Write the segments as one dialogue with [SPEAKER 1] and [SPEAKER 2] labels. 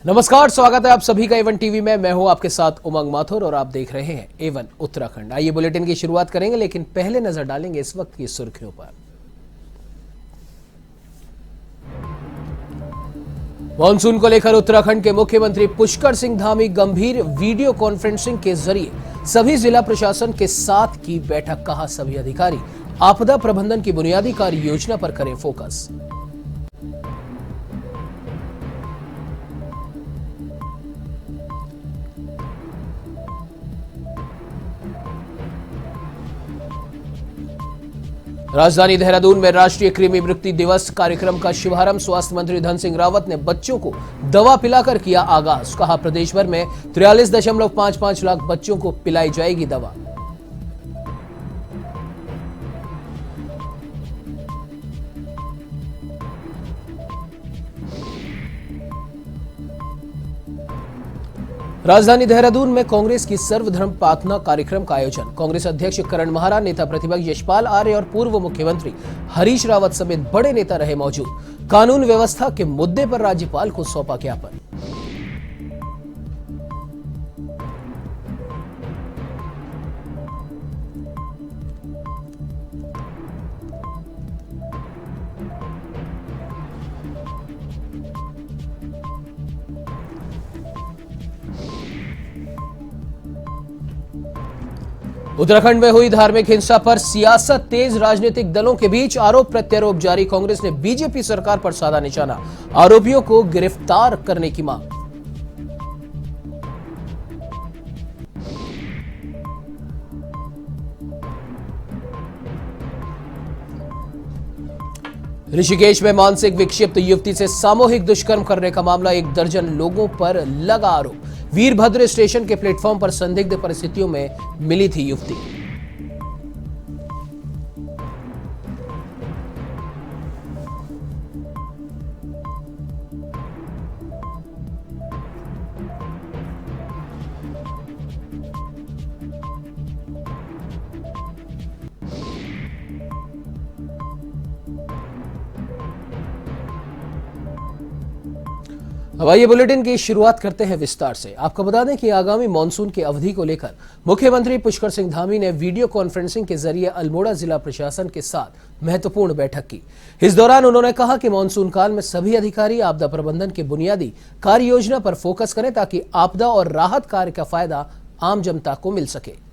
[SPEAKER 1] नमस्कार, स्वागत है आप सभी का एवन टीवी में। मैं हूं आपके साथ उमंग माथुर और आप देख रहे हैं एवन उत्तराखंड। आइए बुलेटिन की शुरुआत करेंगे, लेकिन पहले नजर डालेंगे इस वक्त की सुर्खियों पर। मॉनसून को लेकर उत्तराखंड के मुख्यमंत्री पुष्कर सिंह धामी गंभीर वीडियो कॉन्फ्रेंसिंग के जरिए सभी जिला प्रशासन के साथ की बैठक। कहा, सभी अधिकारी आपदा प्रबंधन की बुनियादी कार्य योजना पर करें फोकस। राजधानी देहरादून में राष्ट्रीय कृमि मृत्यु दिवस कार्यक्रम का शुभारंभ स्वास्थ्य मंत्री धन सिंह रावत ने बच्चों को दवा पिलाकर किया आगाज। कहा, प्रदेश भर में 43.55 लाख बच्चों को पिलाई जाएगी दवा। राजधानी देहरादून में कांग्रेस की सर्वधर्म प्रार्थना कार्यक्रम का आयोजन। कांग्रेस अध्यक्ष करण महारा, नेता प्रतिपक्ष यशपाल आर्य और पूर्व मुख्यमंत्री हरीश रावत समेत बड़े नेता रहे मौजूद। कानून व्यवस्था के मुद्दे पर राज्यपाल को सौंपा ज्ञापन। उत्तराखंड में हुई धार्मिक हिंसा पर सियासत तेज। राजनीतिक दलों के बीच आरोप प्रत्यारोप जारी। कांग्रेस ने बीजेपी सरकार पर साधा निशाना। आरोपियों को गिरफ्तार करने की मांग। ऋषिकेश में मानसिक विक्षिप्त युवती से सामूहिक दुष्कर्म करने का मामला। 1 दर्जन लोगों पर लगा आरोप। वीरभद्र स्टेशन के प्लेटफॉर्म पर संदिग्ध परिस्थितियों में मिली थी युवती। अब आइए बुलेटिन की शुरुआत करते हैं विस्तार से। आपको बता दें कि आगामी मानसून की अवधि को लेकर मुख्यमंत्री पुष्कर सिंह धामी ने वीडियो कॉन्फ्रेंसिंग के जरिए अल्मोड़ा जिला प्रशासन के साथ महत्वपूर्ण बैठक की। इस दौरान उन्होंने कहा कि मानसून काल में सभी अधिकारी आपदा प्रबंधन की बुनियादी कार्य योजना पर फोकस करें ताकि आपदा और राहत कार्य का फायदा आम जनता को मिल सके।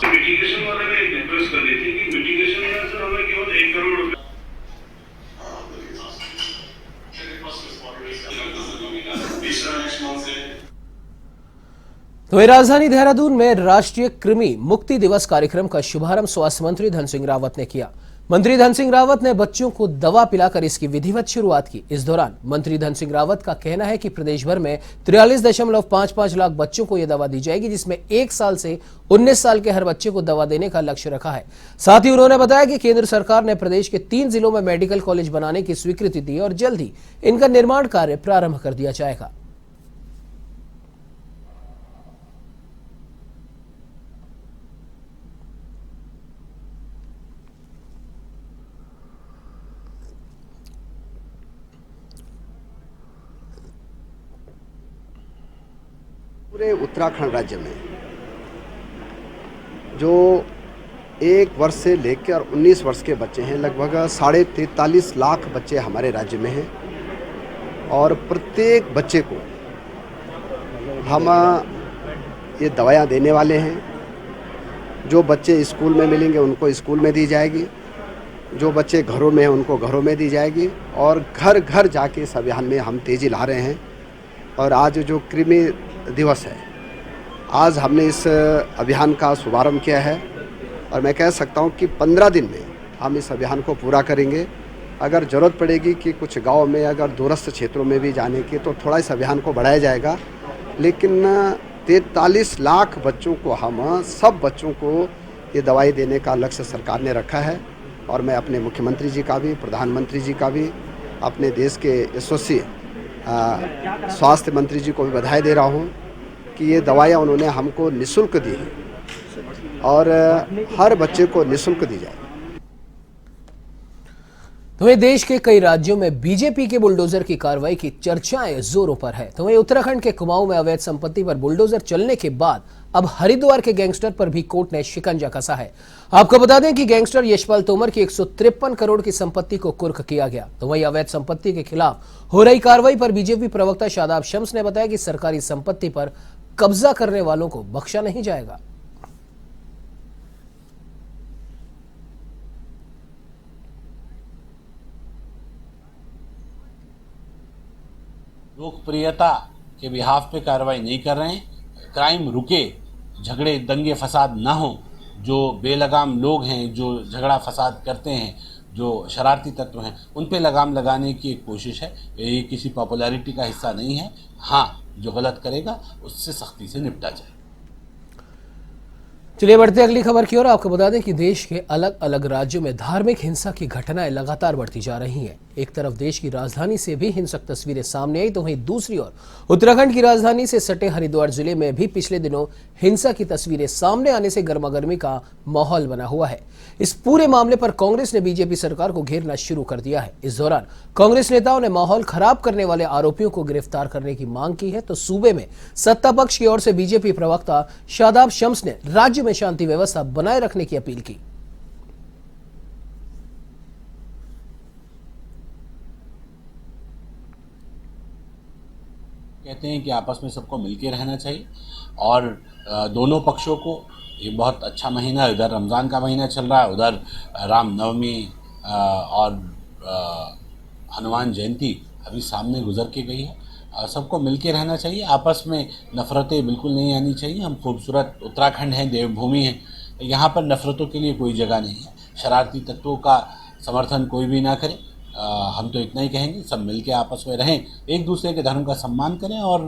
[SPEAKER 2] मिटिगेशन वाले ने एक रिक्वेस्ट कर दी थी कि मिटिगेशन में सर हमें केवल 1 करोड़ रुपए
[SPEAKER 1] तो राजधानी देहरादून में राष्ट्रीय कृमि मुक्ति दिवस कार्यक्रम का शुभारंभ स्वास्थ्य मंत्री धन सिंह रावत ने किया। मंत्री धन सिंह रावत ने बच्चों को दवा पिलाकर इसकी विधिवत शुरुआत की। इस दौरान मंत्री धन सिंह रावत का कहना है कि प्रदेश भर में 43.55 लाख बच्चों को यह दवा दी जाएगी, जिसमें 1 साल से 19 साल के हर बच्चे को दवा देने का लक्ष्य रखा है। साथ ही उन्होंने बताया कि केंद्र सरकार ने प्रदेश के 3 जिलों में मेडिकल कॉलेज बनाने की स्वीकृति दी और जल्द ही इनका निर्माण कार्य प्रारंभ कर दिया जाएगा।
[SPEAKER 3] पूरे उत्तराखंड राज्य में जो 1 वर्ष से लेकर 19 वर्ष के बच्चे हैं, लगभग 43.5 लाख बच्चे हमारे राज्य में हैं और प्रत्येक बच्चे को हम ये दवाइयाँ देने वाले हैं। जो बच्चे स्कूल में मिलेंगे उनको स्कूल में दी जाएगी, जो बच्चे घरों में हैं उनको घरों में दी जाएगी और घर घर जाके इस अभियान में हम तेज़ी ला रहे हैं। और आज जो कृमि दिवस है, आज हमने इस अभियान का शुभारंभ किया है और मैं कह सकता हूं कि 15 दिन में हम इस अभियान को पूरा करेंगे। अगर ज़रूरत पड़ेगी कि कुछ गांव में अगर दूरस्थ क्षेत्रों में भी जाने की तो थोड़ा इस अभियान को बढ़ाया जाएगा, लेकिन 43 लाख बच्चों को हम सब बच्चों को ये दवाई देने का लक्ष्य सरकार ने रखा है। और मैं अपने मुख्यमंत्री जी का भी, प्रधानमंत्री जी का भी, अपने देश के यशस्वी स्वास्थ्य मंत्री जी को भी बधाई दे रहा हूँ कि ये दवाइयाँ उन्होंने हमको निःशुल्क दी हैं और हर बच्चे को निःशुल्क दी जाए।
[SPEAKER 1] तो वहीं देश के कई राज्यों में बीजेपी के बुलडोजर की कार्रवाई की चर्चाएं जोरों पर है। तो वहीं उत्तराखंड के कुमाऊं में अवैध संपत्ति पर बुलडोजर चलने के बाद अब हरिद्वार के गैंगस्टर पर भी कोर्ट ने शिकंजा कसा है। आपको बता दें कि गैंगस्टर यशपाल तोमर की 153 करोड़ की संपत्ति को कुर्क किया गया। तो वहीं अवैध संपत्ति के खिलाफ हो रही कार्रवाई पर बीजेपी प्रवक्ता शादाब शम्स ने बताया कि सरकारी संपत्ति पर कब्जा करने वालों को बख्शा नहीं जाएगा।
[SPEAKER 4] लोकप्रियता के बिहाफ पे कार्रवाई नहीं कर रहे हैं। क्राइम रुके, झगड़े दंगे फसाद ना हो, जो बेलगाम लोग हैं, जो झगड़ा फसाद करते हैं, जो शरारती तत्व हैं, उन पे लगाम लगाने की एक कोशिश है। ये किसी पॉपुलैरिटी का हिस्सा नहीं है। हाँ, जो गलत करेगा उससे सख्ती से निपटा जाए।
[SPEAKER 1] चलिए बढ़ते अगली खबर की ओर। आपको बता दें कि देश के अलग अलग राज्यों में धार्मिक हिंसा की घटनाएं लगातार बढ़ती जा रही हैं। एक तरफ देश की राजधानी से भी हिंसक तस्वीरें सामने आई, तो वहीं दूसरी ओर उत्तराखंड की राजधानी से सटे हरिद्वार जिले में भी पिछले दिनों हिंसा की तस्वीरें सामने आने से गर्मागर्मी का माहौल बना हुआ है। इस पूरे मामले पर कांग्रेस ने बीजेपी सरकार को घेरना शुरू कर दिया है। इस दौरान कांग्रेस नेताओं ने माहौल खराब करने वाले आरोपियों को गिरफ्तार करने की मांग की है। तो सूबे में सत्ता पक्ष की ओर से बीजेपी प्रवक्ता शादाब शम्स ने राज्य में शांति व्यवस्था बनाए रखने की अपील की।
[SPEAKER 4] कहते हैं कि आपस में सबको मिलके रहना चाहिए और दोनों पक्षों को, ये बहुत अच्छा महीना, इधर रमज़ान का महीना चल रहा है, उधर रामनवमी और हनुमान जयंती अभी सामने गुजर के गई है। सबको मिलके रहना चाहिए, आपस में नफ़रतें बिल्कुल नहीं आनी चाहिए। हम खूबसूरत उत्तराखंड हैं, देवभूमि है, यहाँ पर नफ़रतों के लिए कोई जगह नहीं है। शरारती तत्वों का समर्थन कोई भी ना करे। हम तो इतना ही कहेंगे, सब मिलके आपस में रहें, एक दूसरे के धर्म का सम्मान करें और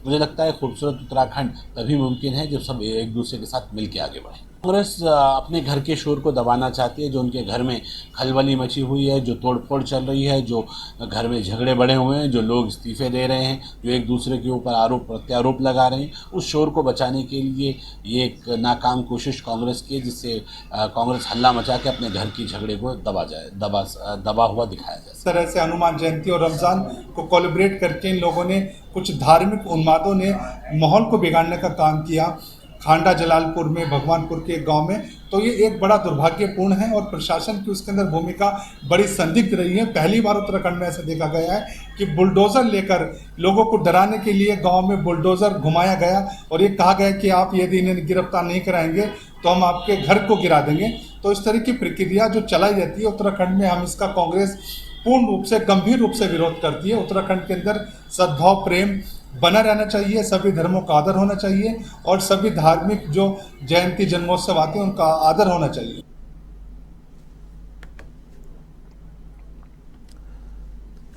[SPEAKER 4] मुझे लगता है खूबसूरत उत्तराखंड तभी मुमकिन है जब सब एक दूसरे के साथ मिलके आगे बढ़ें। कांग्रेस अपने घर के शोर को दबाना चाहती है। जो उनके घर में खलबली मची हुई है, जो तोड़फोड़ चल रही है, जो घर में झगड़े बढ़े हुए हैं, जो लोग इस्तीफे दे रहे हैं, जो एक दूसरे के ऊपर आरोप प्रत्यारोप लगा रहे हैं, उस शोर को बचाने के लिए ये एक नाकाम कोशिश कांग्रेस की है, जिससे कांग्रेस हल्ला मचा के अपने घर की झगड़े को दबा हुआ दिखाया जाए।
[SPEAKER 5] इस तरह से हनुमान जयंती और रमज़ान को कोलैबोरेट करके इन लोगों ने, कुछ धार्मिक उन्मादों ने माहौल को बिगाड़ने का काम किया खांडा जलालपुर में, भगवानपुर के गांव में। तो ये एक बड़ा दुर्भाग्यपूर्ण है और प्रशासन की उसके अंदर भूमिका बड़ी संदिग्ध रही है। पहली बार उत्तराखंड में ऐसा देखा गया है कि बुलडोज़र लेकर लोगों को डराने के लिए गांव में बुलडोज़र घुमाया गया और ये कहा गया कि आप यदि इन्हें गिरफ्तार नहीं कराएंगे तो हम आपके घर को गिरा देंगे। तो इस तरह की प्रक्रिया जो चलाई जाती है उत्तराखंड में, हम इसका कांग्रेस पूर्ण रूप से, गंभीर रूप से विरोध करती है। उत्तराखंड के अंदर सद्भाव प्रेम बना रहना चाहिए, सभी धर्मों का आदर होना चाहिए और सभी धार्मिक जो जयंती जन्मोत्सव आते हैं उनका आदर होना चाहिए।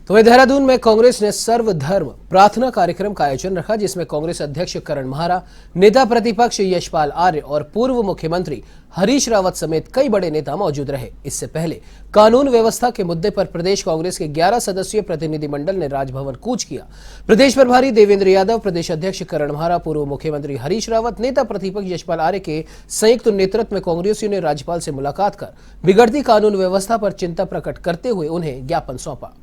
[SPEAKER 1] तो वहीं देहरादून में कांग्रेस ने सर्वधर्म प्रार्थना कार्यक्रम का आयोजन रखा, जिसमें कांग्रेस अध्यक्ष करण महारा, नेता प्रतिपक्ष यशपाल आर्य और पूर्व मुख्यमंत्री हरीश रावत समेत कई बड़े नेता मौजूद रहे। इससे पहले कानून व्यवस्था के मुद्दे पर प्रदेश कांग्रेस के 11 सदस्यीय प्रतिनिधिमंडल ने राजभवन कूच किया। प्रदेश प्रभारी देवेंद्र यादव, प्रदेश अध्यक्ष करण महारा, पूर्व मुख्यमंत्री हरीश रावत, नेता प्रतिपक्ष यशपाल आर्य के संयुक्त नेतृत्व में कांग्रेसियों ने राज्यपाल से मुलाकात कर बिगड़ती कानून व्यवस्था पर चिंता प्रकट करते हुए उन्हें ज्ञापन सौंपा।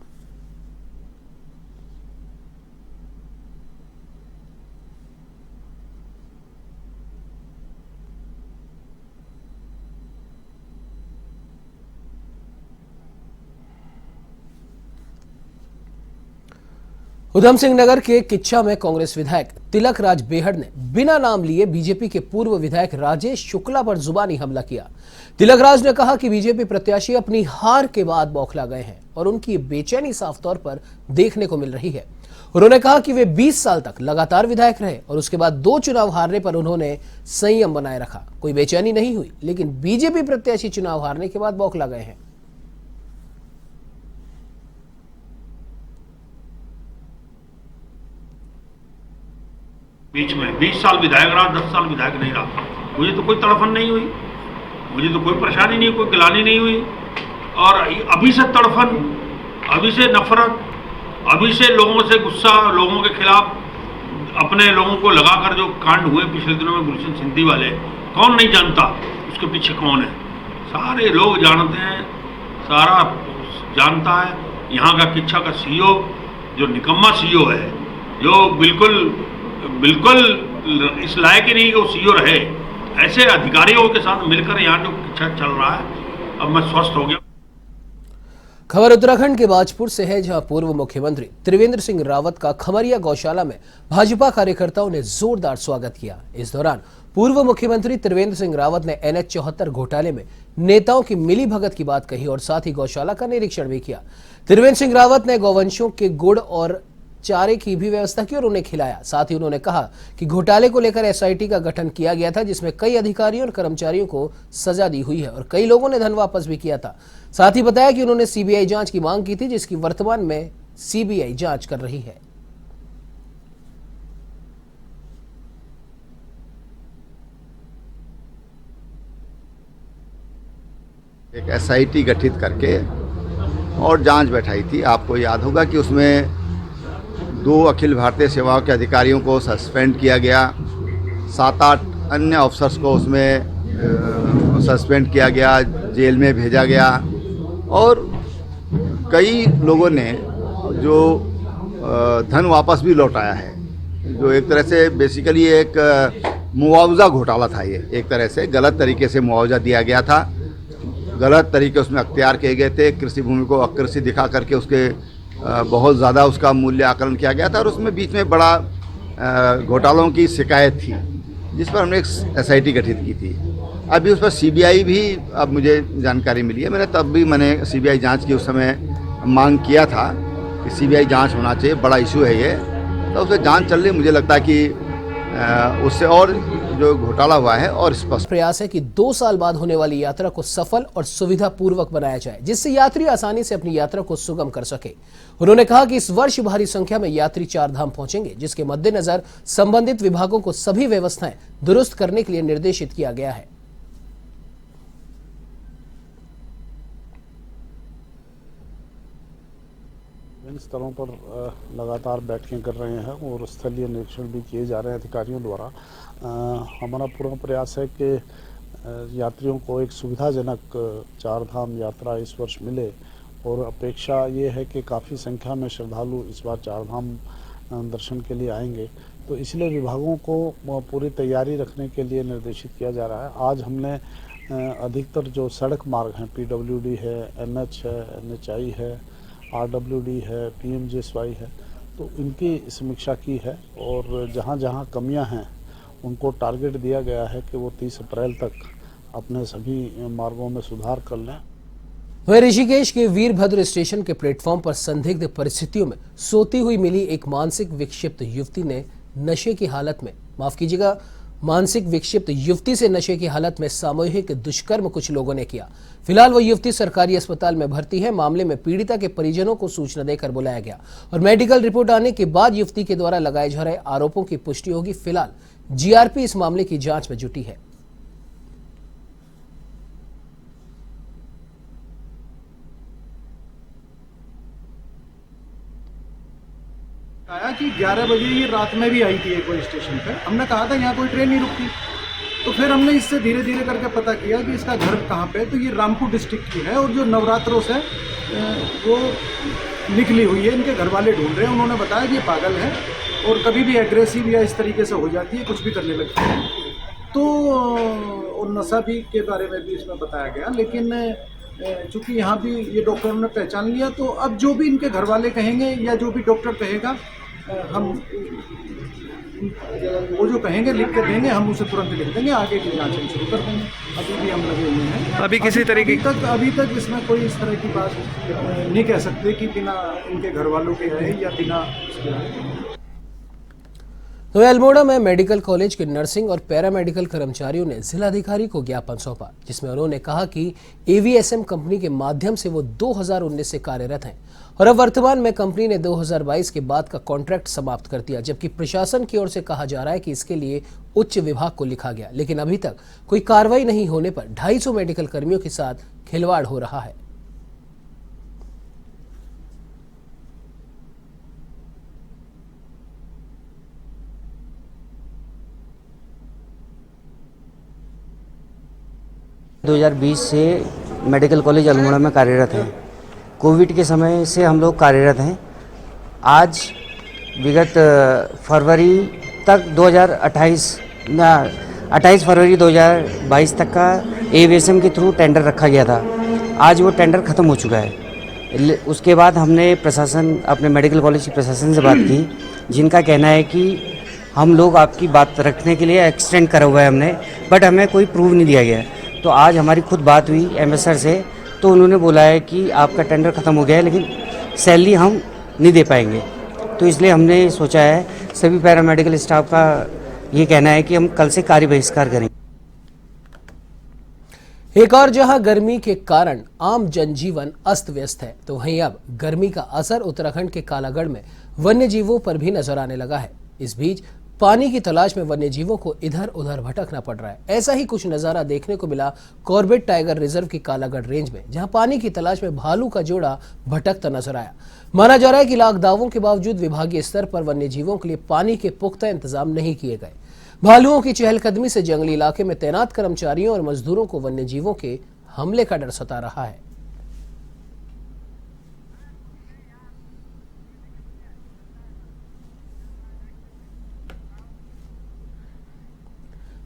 [SPEAKER 1] उधम सिंह नगर के किच्छा में कांग्रेस विधायक तिलक राज बेहड़ ने बिना नाम लिए बीजेपी के पूर्व विधायक राजेश शुक्ला पर जुबानी हमला किया। तिलक राज ने कहा कि बीजेपी प्रत्याशी अपनी हार के बाद बौखला गए हैं और उनकी बेचैनी साफ तौर पर देखने को मिल रही है। उन्होंने कहा कि वे 20 साल तक लगातार विधायक रहे और उसके बाद 2 चुनाव हारने पर उन्होंने संयम बनाए रखा। कोई बेचैनी नहीं हुई, लेकिन बीजेपी प्रत्याशी चुनाव हारने के बाद बौखला गए हैं।
[SPEAKER 2] बीच में 20 साल विधायक रहा, 10 साल विधायक नहीं रहा, मुझे तो कोई तड़फन नहीं हुई, मुझे तो कोई परेशानी नहीं, कोई गिलानी नहीं हुई। और अभी से तड़फन, अभी से नफरत, अभी से लोगों से गुस्सा, लोगों के खिलाफ अपने लोगों को लगाकर जो कांड हुए पिछले दिनों में गुलशन सिंधी वाले, कौन नहीं जानता उसके पीछे कौन है? सारे लोग जानते हैं, सारा जानता है। यहाँ का किच्छा का सीईओ जो निकम्मा सीईओ है, जो बिल्कुल इस लायक ही नहीं कि वो सीईओ रहे, ऐसे अधिकारियों के साथ मिलकर यहाँ जो किच्छा चल रहा है, अब मैं स्वस्थ हो गया।
[SPEAKER 1] खबर उत्तराखंड के बाजपुर से है, जहां पूर्व मुख्यमंत्री त्रिवेंद्र सिंह रावत का खमरिया गौशाला में भाजपा कार्यकर्ताओं ने जोरदार स्वागत किया। इस दौरान पूर्व मुख्यमंत्री त्रिवेंद्र सिंह रावत ने NH 74 घोटाले में नेताओं की मिली भगत की बात कही और साथ ही गौशाला का निरीक्षण भी किया। त्रिवेंद्र सिंह रावत ने गौवंशों के गुड़ और चारे की भी व्यवस्था की और उन्हें खिलाया। साथ ही उन्होंने कहा कि घोटाले को लेकर SIT का गठन किया गया था, जिसमें कई अधिकारियों और कर्मचारियों को सजा दी हुई है और कई लोगों ने धन वापस भी किया था। साथ ही बताया कि उन्होंने CBI जांच की मांग की थी, जिसकी वर्तमान में CBI जांच कर रही है।
[SPEAKER 6] एक SIT गठित करके और जांच बैठाई थी। आपको याद होगा कि उसमें 2 अखिल भारतीय सेवाओं के अधिकारियों को सस्पेंड किया गया, 7-8 अन्य ऑफिसर्स को उसमें सस्पेंड किया गया, जेल में भेजा गया और कई लोगों ने जो धन वापस भी लौटाया है, जो एक तरह से बेसिकली एक मुआवजा घोटाला था। ये एक तरह से गलत तरीके से मुआवजा दिया गया था, गलत तरीके उसमें अख्तियार किए गए थे। कृषि भूमि को अकृषि दिखा करके उसके बहुत ज़्यादा उसका मूल्य आकलन किया गया था और उसमें बीच में बड़ा घोटालों की शिकायत थी, जिस पर हमने एक SIT गठित की थी। अभी उस पर CBI भी अब मुझे जानकारी मिली है। मैंने CBI जांच की उस समय मांग किया था कि CBI जांच होना चाहिए, बड़ा इशू है ये, तो उससे जांच चल रही। मुझे लगता है कि उससे और जो घोटाला हुआ है और स्पष्ट
[SPEAKER 1] प्रयास है कि 2 साल बाद होने वाली यात्रा को सफल और सुविधापूर्वक बनाया जाए, जिससे यात्री आसानी से अपनी यात्रा को सुगम कर सके। उन्होंने कहा कि इस वर्ष भारी संख्या में यात्री 4 धाम पहुंचेंगे, जिसके मद्देनजर संबंधित विभागों को सभी व्यवस्थाएं दुरुस्त करने के लिए निर्देशित किया गया है।
[SPEAKER 7] विभिन्न स्थलों पर लगातार बैठकें कर रहे हैं और स्थलीय निरीक्षण भी किए जा रहे हैं अधिकारियों द्वारा। हमारा पूरा प्रयास है कि यात्रियों को एक सुविधाजनक 4 धाम यात्रा इस वर्ष मिले और अपेक्षा ये है कि काफ़ी संख्या में श्रद्धालु इस बार 4 धाम दर्शन के लिए आएंगे, तो इसलिए विभागों को पूरी तैयारी रखने के लिए निर्देशित किया जा रहा है। आज हमने अधिकतर जो सड़क मार्ग हैं, PWD है, NH है, NHI है, RWD है, PMGSY है, तो इनकी समीक्षा की है और जहाँ जहाँ कमियाँ हैं उनको टारगेट दिया गया है कि वो 30 अप्रैल तक अपने सभी मार्गों में सुधार कर लें।
[SPEAKER 1] वह ऋषिकेश के वीरभद्र स्टेशन के प्लेटफॉर्म पर संदिग्ध परिस्थितियों में सोती हुई मिली एक मानसिक विक्षिप्त युवती ने नशे की हालत में मानसिक विक्षिप्त युवती से नशे की हालत में सामूहिक दुष्कर्म कुछ लोगों ने किया। फिलहाल वह युवती सरकारी अस्पताल में भर्ती है। मामले में पीड़िता के परिजनों को सूचना देकर बुलाया गया और मेडिकल रिपोर्ट आने के बाद युवती के द्वारा लगाए जा रहे आरोपों की पुष्टि होगी। फिलहाल GRP इस मामले की जांच में जुटी है।
[SPEAKER 8] आया कि 11 बजे ये रात में भी आई थी कोई स्टेशन पे। हमने कहा था यहाँ कोई ट्रेन नहीं रुकती, तो फिर हमने इससे धीरे धीरे करके पता किया कि इसका घर कहाँ पे, तो ये रामपुर डिस्ट्रिक्ट की है और जो नवरात्रों से वो निकली हुई है। इनके घर वाले ढूंढ रहे हैं। उन्होंने बताया कि ये पागल है और कभी भी एग्रेसिव या इस तरीके से हो जाती है, कुछ भी करने लगती है। तो और नशा भी के बारे में भी इसमें बताया गया, लेकिन चूँकि यहाँ भी ये डॉक्टरों ने पहचान लिया, तो अब जो भी इनके घर वाले कहेंगे या जो भी डॉक्टर कहेगा, हम वो जो कहेंगे लिख के देंगे, हम उसे तुरंत लिख देंगे, आगे की जांच हम शुरू कर देंगे। अभी भी हम लगे हुए हैं। अभी किसी तरीके अभी तक इसमें कोई इस तरह की बात नहीं कह सकते कि बिना इनके घर वालों के है या बिना।
[SPEAKER 1] तो अल्मोड़ा में मेडिकल कॉलेज के नर्सिंग और पैरामेडिकल कर्मचारियों ने जिलाधिकारी को ज्ञापन सौंपा, जिसमें उन्होंने कहा कि AVSM कंपनी के माध्यम से वो 2019 से कार्यरत हैं और अब वर्तमान में कंपनी ने 2022 के बाद का कॉन्ट्रैक्ट समाप्त कर दिया, जबकि प्रशासन की ओर से कहा जा रहा है कि इसके लिए उच्च विभाग को लिखा गया, लेकिन अभी तक कोई कार्रवाई नहीं होने पर 250 मेडिकल कर्मियों के साथ खिलवाड़ हो रहा है।
[SPEAKER 9] 2020 से मेडिकल कॉलेज अल्मोड़ा में कार्यरत हैं। कोविड के समय से हम लोग कार्यरत हैं। आज विगत फरवरी तक 28 फरवरी 2022 तक का एवीएसएम के थ्रू टेंडर रखा गया था। आज वो टेंडर ख़त्म हो चुका है। उसके बाद हमने प्रशासन, अपने मेडिकल कॉलेज के प्रशासन से बात की, जिनका कहना है कि हम लोग आपकी बात रखने के लिए एक्सटेंड करा हुआ है हमने, बट हमें कोई प्रूफ नहीं दिया गया। तो आज हमारी खुद बात हुई एमएस सर से, तो उन्होंने बोला है कि आपका टेंडर ख़त्म हो गया है, लेकिन सैलरी हम नहीं दे पाएंगे। तो इसलिए हमने सोचा है, सभी पैरामेडिकल स्टाफ का ये कहना है कि हम कल से कार्य बहिष्कार करेंगे।
[SPEAKER 1] एक और जहां गर्मी के कारण आम जनजीवन अस्त व्यस्त है, तो वहीं अब गर्मी का असर उत्तराखंड के कालागढ़ में वन्य जीवों पर भी नजर आने लगा है। इस बीच पानी की तलाश में वन्य जीवों को इधर उधर भटकना पड़ रहा है। ऐसा ही कुछ नजारा देखने को मिला कॉर्बेट टाइगर रिजर्व की कालागढ़ रेंज में, जहां पानी की तलाश में भालू का जोड़ा भटकता नजर आया। माना जा रहा है कि लाख दावों के बावजूद विभागीय स्तर पर वन्य जीवों के लिए पानी के पुख्ता इंतजाम नहीं किए गए। भालुओं की चहलकदमी से जंगली इलाके में तैनात कर्मचारियों और मजदूरों को वन्य जीवों के हमले का डर सता रहा है।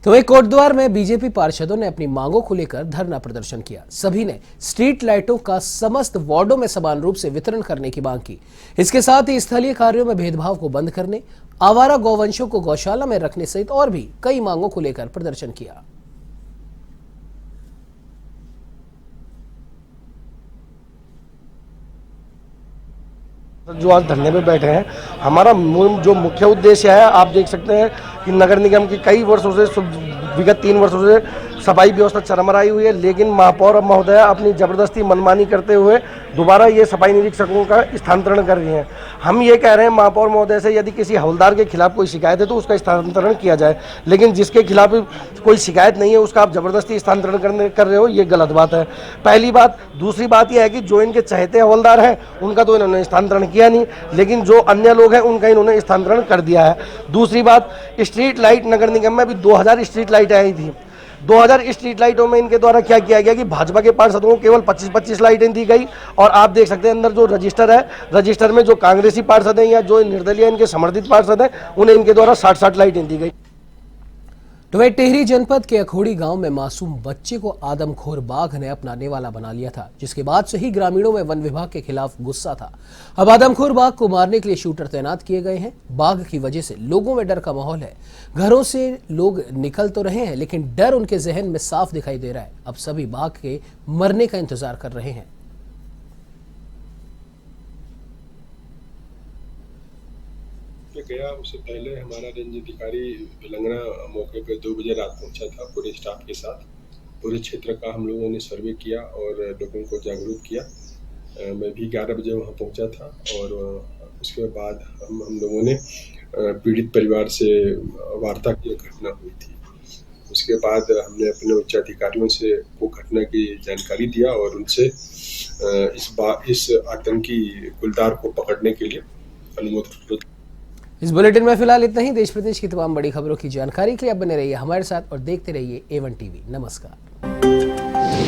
[SPEAKER 1] तो एक कोटद्वार में बीजेपी पार्षदों ने अपनी मांगों को लेकर धरना प्रदर्शन किया। सभी ने स्ट्रीट लाइटों का समस्त वार्डों में समान रूप से वितरण करने की मांग की। इसके साथ ही स्थलीय कार्यों में भेदभाव को बंद करने, आवारा गौवंशों को गौशाला में रखने सहित और भी कई मांगों को लेकर प्रदर्शन किया।
[SPEAKER 10] जो आज धरने पे बैठे हैं, हमारा जो मुख्य उद्देश्य है, आप देख सकते हैं कि नगर निगम की कई वर्षों से, विगत 3 वर्षों से सफाई व्यवस्था चरमराई हुई है, लेकिन महापौर महोदया अपनी जबरदस्ती मनमानी करते हुए दोबारा ये सफाई निरीक्षकों का स्थानांतरण कर रही हैं। हम ये कह रहे हैं महापौर महोदय से, यदि किसी हवलदार के खिलाफ कोई शिकायत है तो उसका स्थानांतरण किया जाए, लेकिन जिसके खिलाफ कोई शिकायत नहीं है उसका आप जबरदस्ती स्थानांतरण कर रहे हो, ये गलत बात है। पहली बात। दूसरी बात यह है कि जो इनके चहेते हवलदार हैं उनका तो इन्होंने स्थानांतरण किया नहीं, लेकिन जो अन्य लोग हैं उनका इन्होंने स्थानांतरण कर दिया है। दूसरी बात, स्ट्रीट लाइट नगर निगम में अभी 2000 स्ट्रीट लाइटें आई थी। 2000 स्ट्रीट लाइटों में इनके द्वारा क्या किया गया कि भाजपा के पार्षदों को केवल 25-25 लाइटें दी गई, और आप देख सकते हैं अंदर जो रजिस्टर है, रजिस्टर में जो कांग्रेसी पार्षद हैं या जो निर्दलीय इनके समर्थित पार्षद हैं, उन्हें इनके द्वारा 60-60 लाइटें दी गई।
[SPEAKER 1] तो वही टिहरी जनपद के अखोड़ी गांव में मासूम बच्चे को आदमखोर बाघ ने अपना निवाला बना लिया था, जिसके बाद से ही ग्रामीणों में वन विभाग के खिलाफ गुस्सा था। अब आदमखोर बाघ को मारने के लिए शूटर तैनात किए गए हैं। बाघ की वजह से लोगों में डर का माहौल है। घरों से लोग निकल तो रहे हैं, लेकिन डर उनके जहन में साफ दिखाई दे रहा है। अब सभी बाघ के मरने का इंतजार कर रहे हैं।
[SPEAKER 11] गया उससे पहले हमारा रेंज अधिकारी बिलंगना मौके पे 2 बजे रात पहुंचा था पूरे स्टाफ के साथ। पूरे क्षेत्र का हम लोगों ने सर्वे किया और लोगों को जागरूक किया। मैं भी 11 बजे वहां पहुंचा था, और उसके बाद हम लोगों ने पीड़ित परिवार से वार्ता की घटना हुई थी। उसके बाद हमने अपने उच्च अधिकारियों से वो घटना की जानकारी दिया और उनसे इस आतंकी गुलदार को पकड़ने के लिए अनुमोदन।
[SPEAKER 1] इस बुलेटिन में फिलहाल इतना ही। देश प्रदेश की तमाम बड़ी खबरों की जानकारी के लिए आप बने रहिए हमारे साथ और देखते रहिए A1 टीवी। नमस्कार।